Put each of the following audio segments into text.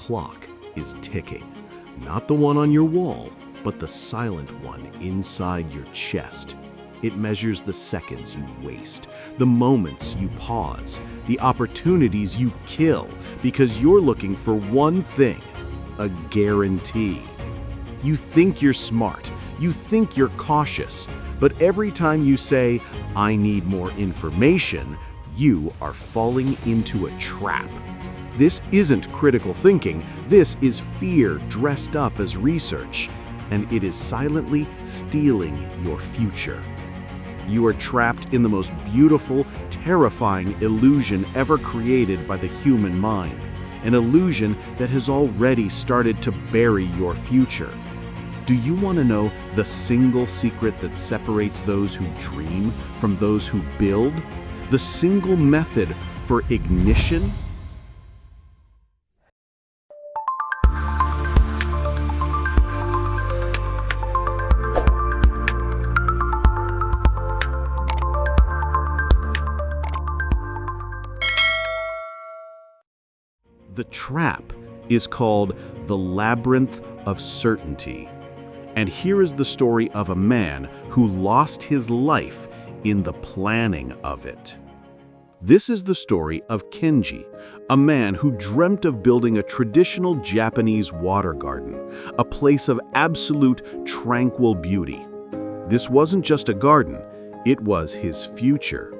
clock is ticking. Not the one on your wall, but the silent one inside your chest. It measures the seconds you waste, the moments you pause, the opportunities you kill, because you're looking for one thing, a guarantee. You think you're smart, you think you're cautious, but every time you say, "I need more information," you are falling into a trap. This isn't critical thinking, this is fear dressed up as research, and it is silently stealing your future. You are trapped in the most beautiful, terrifying illusion ever created by the human mind, an illusion that has already started to bury your future. Do you want to know the single secret that separates those who dream from those who build? The single method for ignition? The trap is called the Labyrinth of Certainty. And here is the story of a man who lost his life in the planning of it. This is the story of Kenji, a man who dreamt of building a traditional Japanese water garden, a place of absolute tranquil beauty. This wasn't just a garden, it was his future.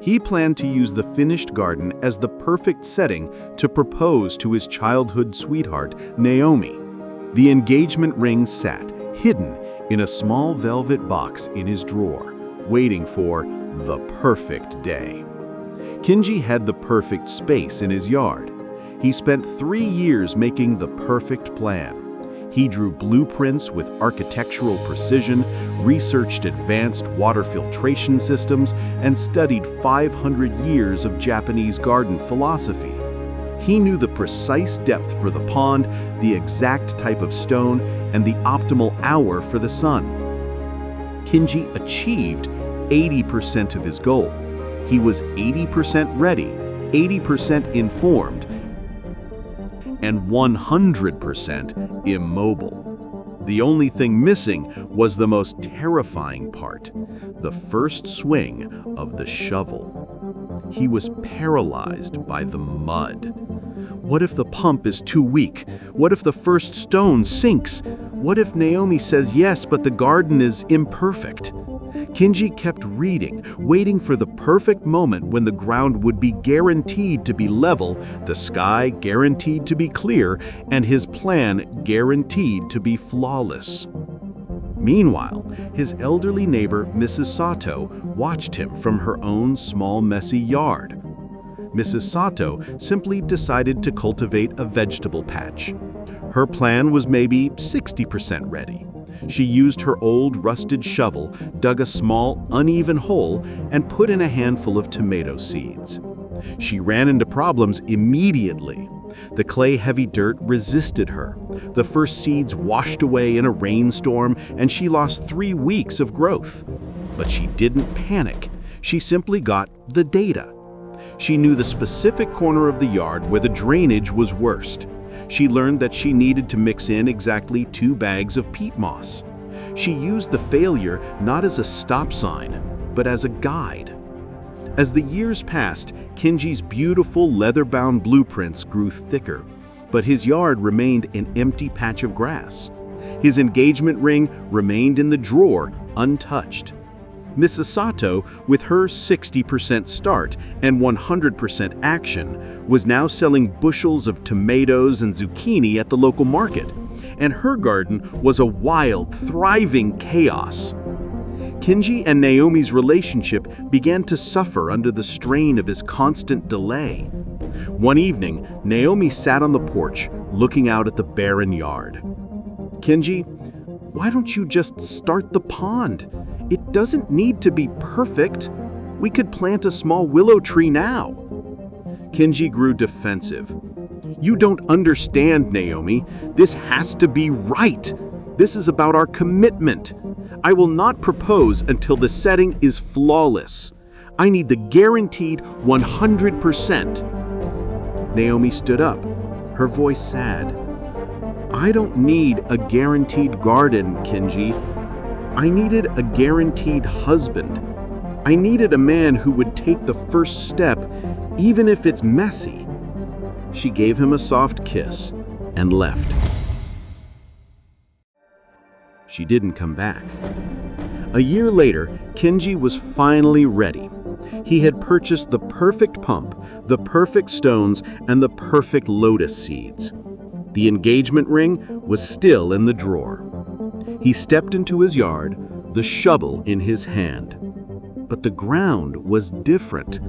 He planned to use the finished garden as the perfect setting to propose to his childhood sweetheart, Naomi. The engagement ring sat, hidden in a small velvet box in his drawer, waiting for the perfect day. Kenji had the perfect space in his yard. He spent 3 years making the perfect plan. He drew blueprints with architectural precision, researched advanced water filtration systems, and studied 500 years of Japanese garden philosophy. He knew the precise depth for the pond, the exact type of stone, and the optimal hour for the sun. Kenji achieved 80% of his goal. He was 80% ready, 80% informed, and 100% immobile. The only thing missing was the most terrifying part, the first swing of the shovel. He was paralyzed by the mud. What if the pump is too weak? What if the first stone sinks? What if Naomi says yes, but the garden is imperfect? Kenji kept reading, waiting for the perfect moment when the ground would be guaranteed to be level, the sky guaranteed to be clear, and his plan guaranteed to be flawless. Meanwhile, his elderly neighbor, Mrs. Sato, watched him from her own small, messy yard. Mrs. Sato simply decided to cultivate a vegetable patch. Her plan was maybe 60% ready. She used her old rusted shovel, dug a small, uneven hole, and put in a handful of tomato seeds. She ran into problems immediately. The clay-heavy dirt resisted her. The first seeds washed away in a rainstorm, and she lost 3 weeks of growth. But she didn't panic. She simply got the data. She knew the specific corner of the yard where the drainage was worst. She learned that she needed to mix in exactly 2 bags of peat moss. She used the failure not as a stop sign, but as a guide. As the years passed, Kenji's beautiful leather-bound blueprints grew thicker, but his yard remained an empty patch of grass. His engagement ring remained in the drawer, untouched. Mrs. Sato, with her 60% start and 100% action, was now selling bushels of tomatoes and zucchini at the local market, and her garden was a wild, thriving chaos. Kenji and Naomi's relationship began to suffer under the strain of his constant delay. One evening, Naomi sat on the porch, looking out at the barren yard. "Kenji, why don't you just start the pond? It doesn't need to be perfect. We could plant a small willow tree now." Kenji grew defensive. "You don't understand, Naomi. This has to be right. This is about our commitment. I will not propose until the setting is flawless. I need the guaranteed 100%. Naomi stood up. her voice sad. "I don't need a guaranteed garden, Kenji. I needed a guaranteed husband. I needed a man who would take the first step, even if it's messy." She gave him a soft kiss and left. She didn't come back. A year later, Kenji was finally ready. He had purchased the perfect pump, the perfect stones, and the perfect lotus seeds. The engagement ring was still in the drawer. He stepped into his yard, the shovel in his hand. But the ground was different.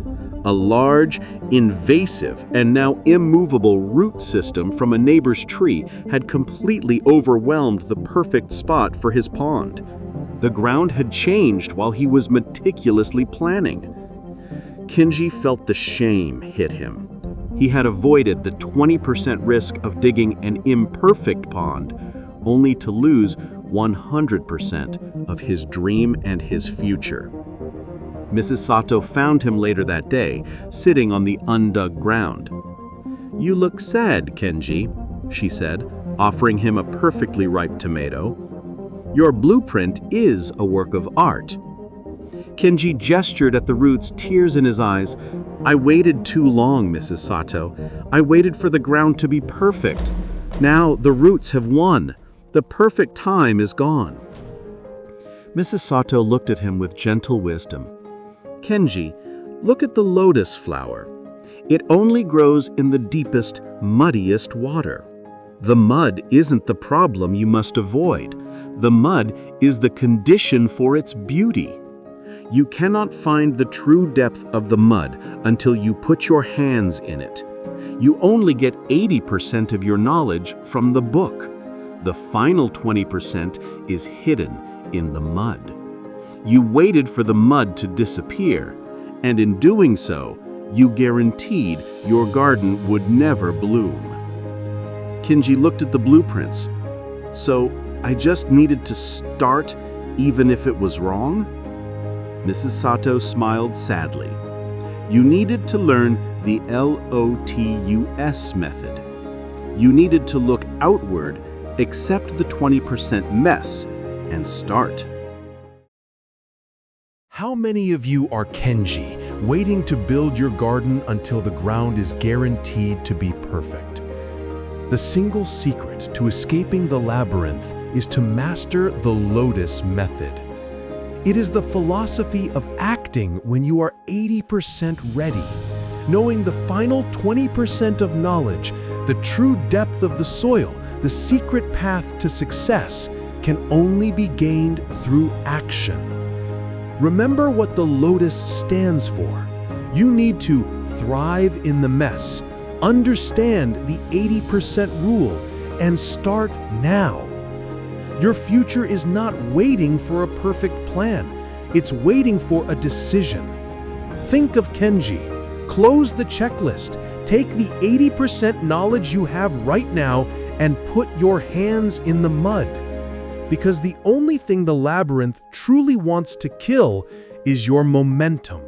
A large, invasive, and now immovable root system from a neighbor's tree had completely overwhelmed the perfect spot for his pond. The ground had changed while he was meticulously planning. Kenji felt the shame hit him. He had avoided the 20% risk of digging an imperfect pond, only to lose 100% of his dream and his future. Mrs. Sato found him later that day, sitting on the undug ground. "You look sad, Kenji," she said, offering him a perfectly ripe tomato. "Your blueprint is a work of art." Kenji gestured at the roots, tears in his eyes. "I waited too long, Mrs. Sato. I waited for the ground to be perfect. Now the roots have won. The perfect time is gone." Mrs. Sato looked at him with gentle wisdom. "Kenji, look at the lotus flower. It only grows in the deepest, muddiest water. The mud isn't the problem you must avoid. The mud is the condition for its beauty. You cannot find the true depth of the mud until you put your hands in it. You only get 80% of your knowledge from the book. The final 20% is hidden in the mud. You waited for the mud to disappear, and in doing so, you guaranteed your garden would never bloom." Kenji looked at the blueprints. "So I just needed to start even if it was wrong?" Mrs. Sato smiled sadly. "You needed to learn the L.O.T.U.S. method. You needed to look outward, accept the 20% mess, and start." How many of you are Kenji, waiting to build your garden until the ground is guaranteed to be perfect? The single secret to escaping the labyrinth is to master the LOTUS Method. It is the philosophy of acting when you are 80% ready, knowing the final 20% of knowledge, the true depth of the soil, the secret path to success, can only be gained through action. Remember what the LOTUS stands for. You need to thrive in the mess, understand the 80% rule, and start now. Your future is not waiting for a perfect plan. It's waiting for a decision. Think of Kenji. Close the checklist. Take the 80% knowledge you have right now and put your hands in the mud. Because the only thing the labyrinth truly wants to kill is your momentum.